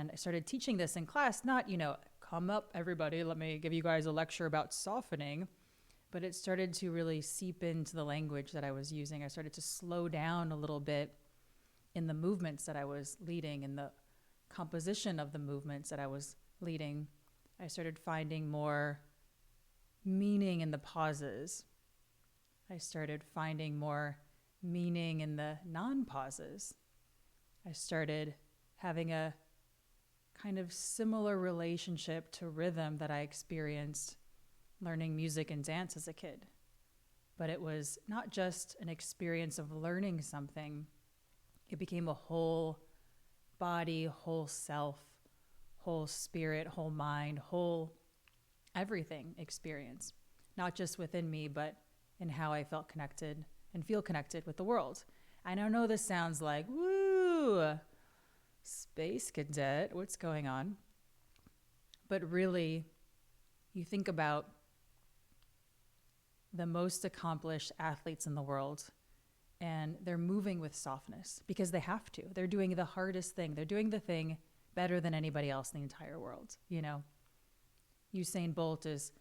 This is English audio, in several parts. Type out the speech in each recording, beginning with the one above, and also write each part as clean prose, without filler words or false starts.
And I started teaching this in class, not, come up, everybody, let me give you guys a lecture about softening. But it started to really seep into the language that I was using. I started to slow down a little bit in the movements that I was leading, in the composition of the movements that I was leading. I started finding more meaning in the pauses. I started finding more meaning in the non-pauses. I started having a kind of similar relationship to rhythm that I experienced learning music and dance as a kid. But it was not just an experience of learning something. It became a whole body, whole self, whole spirit, whole mind, whole everything experience. Not just within me, but in how I felt connected and feel connected with the world. And I know this sounds like, woo, space cadet, what's going on? But really, you think about the most accomplished athletes in the world, and they're moving with softness because they have to. They're doing the hardest thing. They're doing the thing better than anybody else in the entire world. Usain Bolt is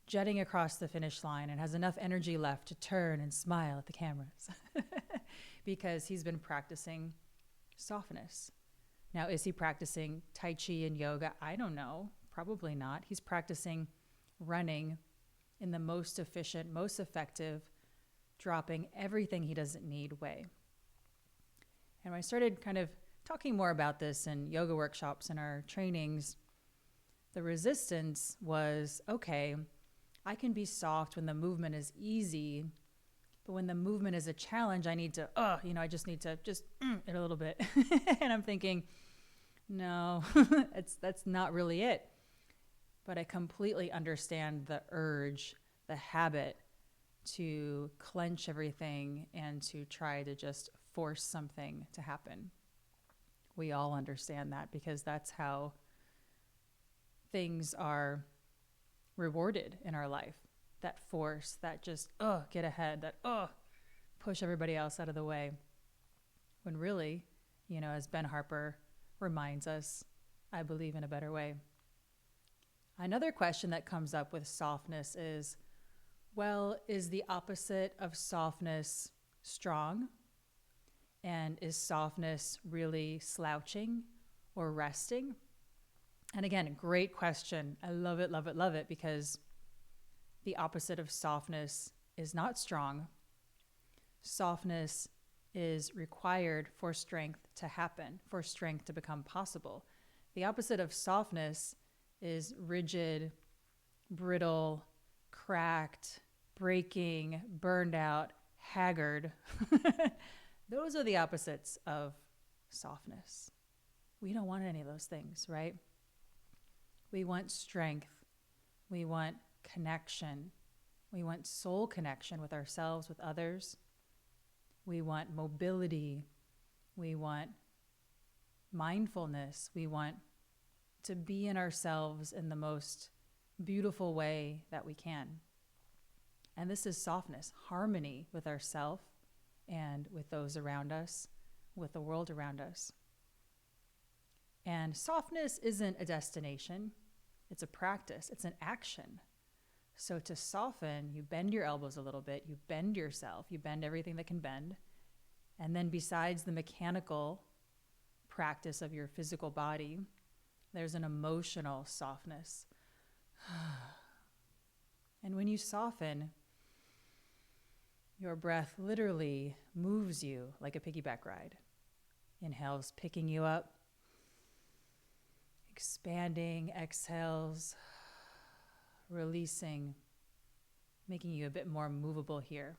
jetting across the finish line and has enough energy left to turn and smile at the cameras because he's been practicing softness. Now, is he practicing Tai Chi and yoga? I don't know. Probably not. He's practicing running in the most efficient, most effective, dropping everything he doesn't need way. And when I started kind of talking more about this in yoga workshops and our trainings, the resistance was, okay, I can be soft when the movement is easy, but when the movement is a challenge, I need to, I just need to it a little bit. And I'm thinking, no, that's not really it. But I completely understand the urge, the habit to clench everything and to try to just force something to happen. We all understand that because that's how things are rewarded in our life. That force, that just, get ahead, that, push everybody else out of the way. When really, as Ben Harper reminds us, I believe in a better way. Another question that comes up with softness is, well, is the opposite of softness strong? And is softness really slouching or resting? And again, great question. I love it, love it, love it, because the opposite of softness is not strong. Softness is required for strength to happen, for strength to become possible. The opposite of softness is rigid, brittle, cracked, breaking, burned out, haggard. Those are the opposites of softness. We don't want any of those things, right? We want strength. We want connection. We want soul connection with ourselves, with others. We want mobility. We want mindfulness. We want to be in ourselves in the most beautiful way that we can. And this is softness, harmony with ourselves and with those around us, with the world around us. And softness isn't a destination. It's a practice. It's an action. So to soften, you bend your elbows a little bit, you bend yourself, you bend everything that can bend. And then besides the mechanical practice of your physical body, there's an emotional softness. And when you soften, your breath literally moves you like a piggyback ride. Inhales, picking you up. Expanding, exhales, releasing, making you a bit more movable here.